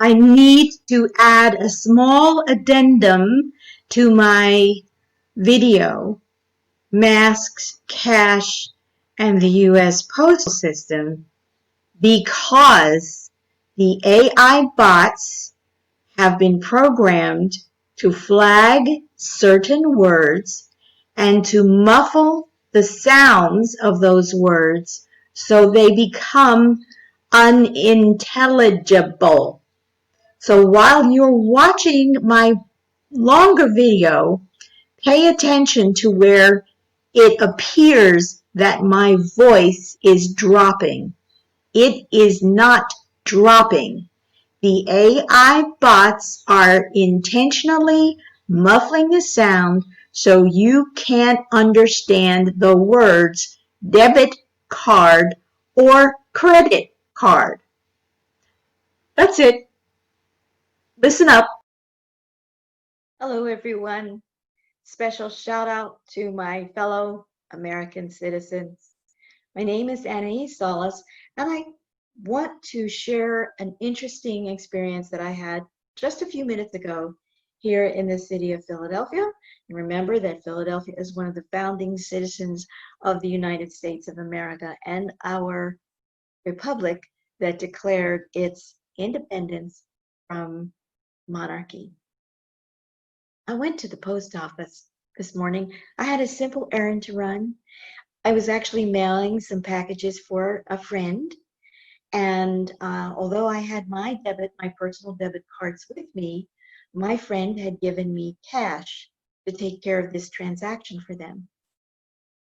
I need to add a small addendum to my video, Masks, Cash, and the U.S. Postal System, because the AI bots have been programmed to flag certain words and to muffle the sounds of those words so they become unintelligible. So while you're watching my longer video, pay attention to where it appears that my voice is dropping. It is not dropping. The AI bots are intentionally muffling the sound so you can't understand the words debit card or credit card. That's it. Listen up. Hello, everyone. Special shout out to my fellow American citizens. My name is Annie Salas, and I want to share an interesting experience that I had just a few minutes ago here in the city of Philadelphia. And remember that Philadelphia is one of the founding citizens of the United States of America and our republic that declared its independence from monarchy. I went to the post office this morning. I had a simple errand to run. I was actually mailing some packages for a friend. And although I had my personal debit cards with me, my friend had given me cash to take care of this transaction for them.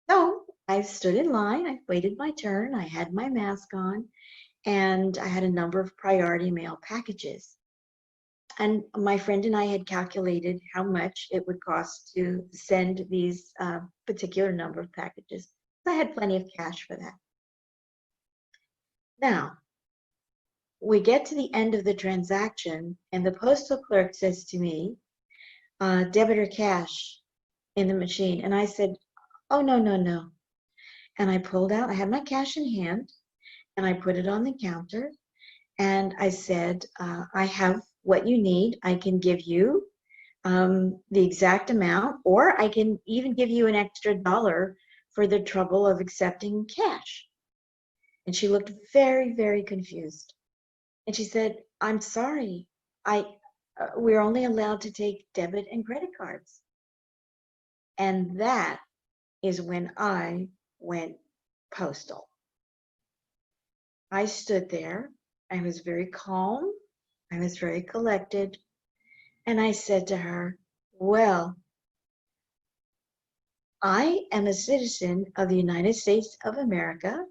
So I stood in line, I waited my turn, I had my mask on, and I had a number of priority mail packages. And my friend and I had calculated how much it would cost to send these particular number of packages. I had plenty of cash for that. Now, we get to the end of the transaction, and the postal clerk says to me, debit or cash in the machine. And I said, oh, no, no, no. And I pulled out, I had my cash in hand, and I put it on the counter. And I said, I have what you need. I can give you the exact amount, or I can even give you an extra $1 for the trouble of accepting cash. And she looked very, very confused. And she said, I'm sorry, we're only allowed to take debit and credit cards. And that is when I went postal. I stood there. I was very calm. I was very collected. And I said to her, well, I am a citizen of the United States of America.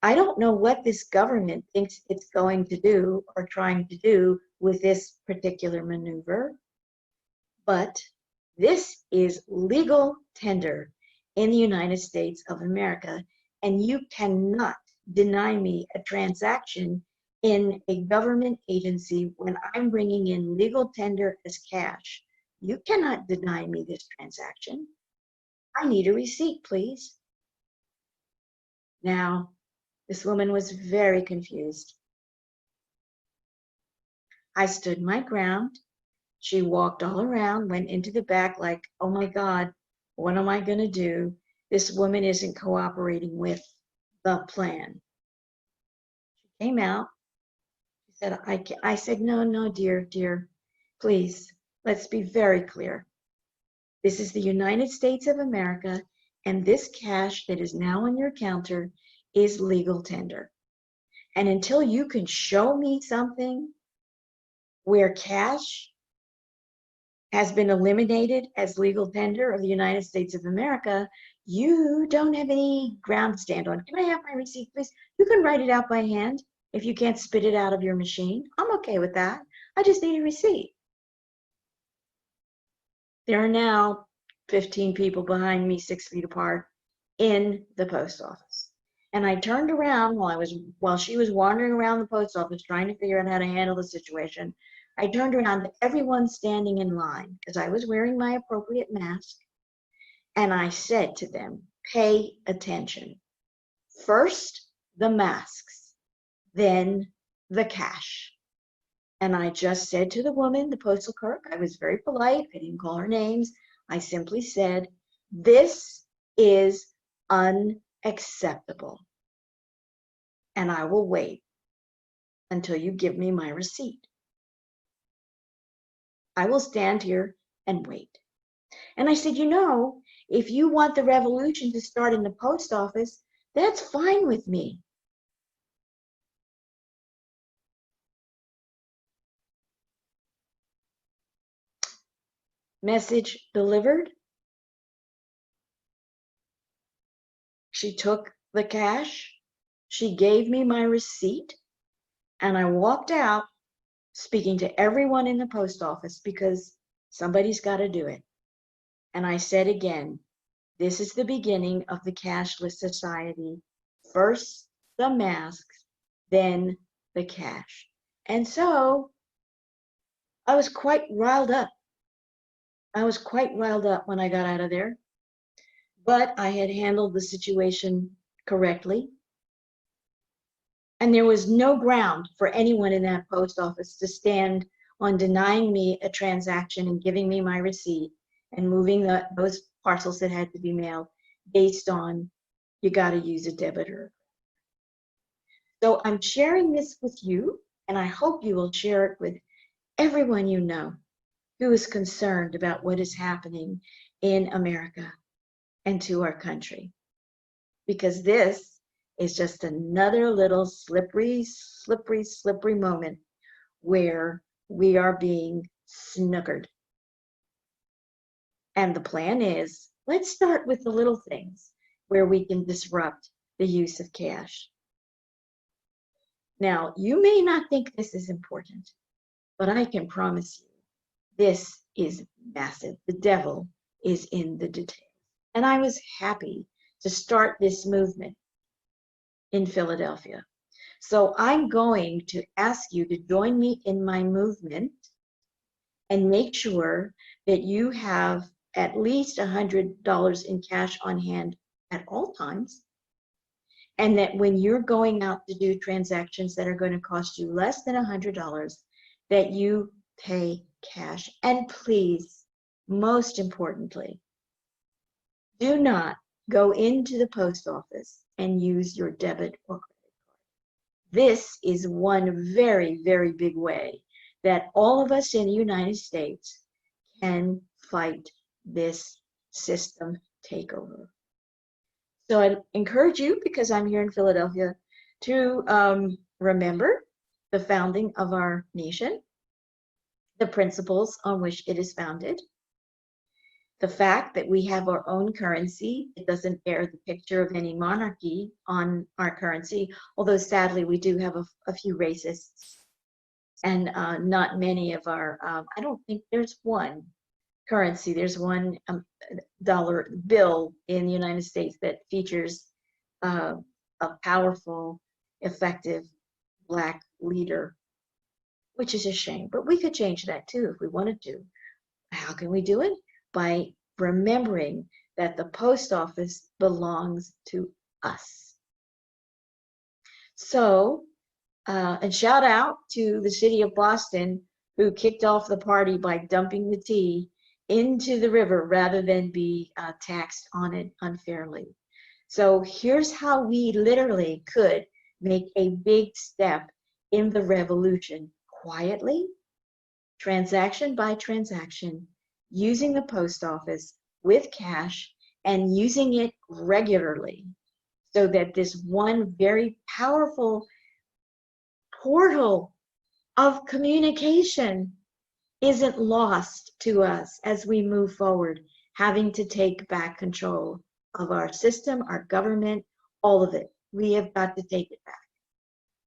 I don't know what this government thinks it's going to do or trying to do with this particular maneuver, but this is legal tender in the United States of America, and you cannot deny me a transaction in a government agency when I'm bringing in legal tender as cash. You cannot deny me this transaction. I need a receipt, please. Now, this woman was very confused. I stood my ground. She walked all around, went into the back like, oh my God, what am I going to do? This woman isn't cooperating with the plan. She came out. She said, I said, no, no, dear, please, let's be very clear. This is the United States of America, and this cash that is now on your counter is legal tender. And until you can show me something where cash has been eliminated as legal tender of the United States of America, you don't have any ground to stand on. Can I have my receipt, please? You can write it out by hand if you can't spit it out of your machine. I'm okay with that. I just need a receipt. There are now 15 people behind me, 6 feet apart, in the post office. And I turned around while she was wandering around the post office trying to figure out how to handle the situation. I turned around to everyone standing in line because I was wearing my appropriate mask. And I said to them, pay attention. First, the masks, then the cash. And I just said to the woman, the postal clerk, I was very polite. I didn't call her names. I simply said, this is unacceptable. And I will wait until you give me my receipt. I will stand here and wait. And I said, if you want the revolution to start in the post office, that's fine with me. Message delivered. She took the cash. She gave me my receipt. And I walked out speaking to everyone in the post office because somebody's got to do it. And I said again, this is the beginning of the cashless society. First the masks, then the cash. And so I was quite riled up. I was quite riled up when I got out of there, but I had handled the situation correctly. And there was no ground for anyone in that post office to stand on denying me a transaction and giving me my receipt and moving those parcels that had to be mailed based on you got to use a debit or. So I'm sharing this with you, and I hope you will share it with everyone you know who is concerned about what is happening in America and to our country. Because this is just another little slippery moment where we are being snookered. And the plan is, let's start with the little things where we can disrupt the use of cash. Now, you may not think this is important, but I can promise you, this is massive. The devil is in the details. And I was happy to start this movement in Philadelphia. So I'm going to ask you to join me in my movement and make sure that you have at least $100 in cash on hand at all times. And that when you're going out to do transactions that are going to cost you less than $100, that you pay cash. And please, most importantly, do not go into the post office and use your debit or credit card. This is one very, very big way that all of us in the United States can fight this system takeover. So I encourage you, because I'm here in Philadelphia, to remember the founding of our nation, the principles on which it is founded, the fact that we have our own currency. It doesn't bear the picture of any monarchy on our currency, although sadly we do have a few racists, and not many of our, I don't think there's one currency, there's one dollar bill in the United States that features a powerful, effective Black leader, which is a shame. But we could change that too if we wanted to. How can we do it? By remembering that the post office belongs to us. So, and shout out to the city of Boston, who kicked off the party by dumping the tea into the river rather than be taxed on it unfairly. So here's how we literally could make a big step in the revolution quietly, transaction by transaction, using the post office with cash and using it regularly, so that this one very powerful portal of communication isn't lost to us as we move forward, having to take back control of our system, our government, all of it. We have got to take it back.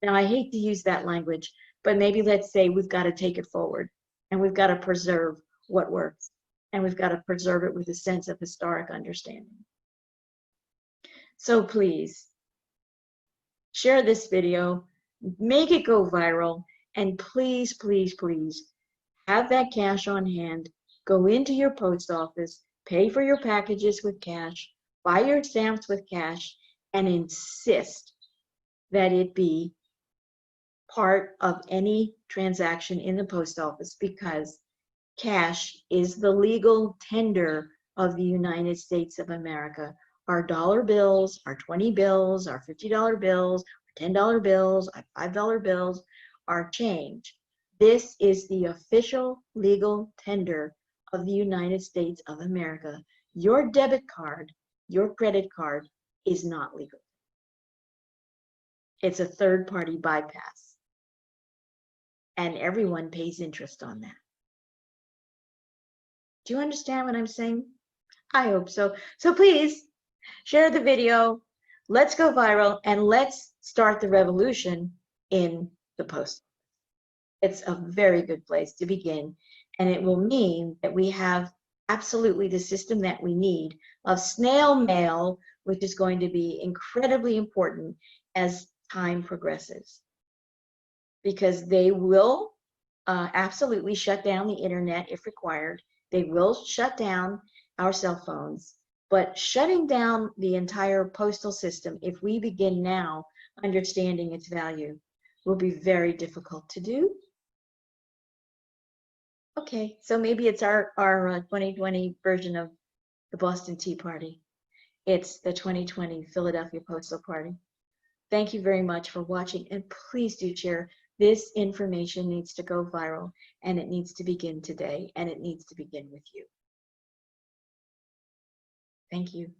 Now, I hate to use that language, but maybe let's say we've got to take it forward, and we've got to preserve what works, and we've got to preserve it with a sense of historic understanding. So please, share this video, make it go viral, and please, please, please, have that cash on hand. Go into your post office, pay for your packages with cash, buy your stamps with cash, and insist that it be part of any transaction in the post office because cash is the legal tender of the United States of America. Our dollar bills, our 20 bills, our $50 bills, our $10 bills, our $5 bills, our change. This is the official legal tender of the United States of America. Your debit card, your credit card is not legal. It's a third-party bypass. And everyone pays interest on that. Do you understand what I'm saying? I hope so. So please share the video. Let's go viral and let's start the revolution in the post. It's a very good place to begin, and it will mean that we have absolutely the system that we need of snail mail, which is going to be incredibly important as time progresses, because they will absolutely shut down the internet if required. They will shut down our cell phones, but shutting down the entire postal system, if we begin now understanding its value, will be very difficult to do. Okay, so maybe it's our 2020 version of the Boston Tea Party. It's the 2020 Philadelphia Postal Party. Thank you very much for watching, and please do share. This information needs to go viral, and it needs to begin today, and it needs to begin with you. Thank you.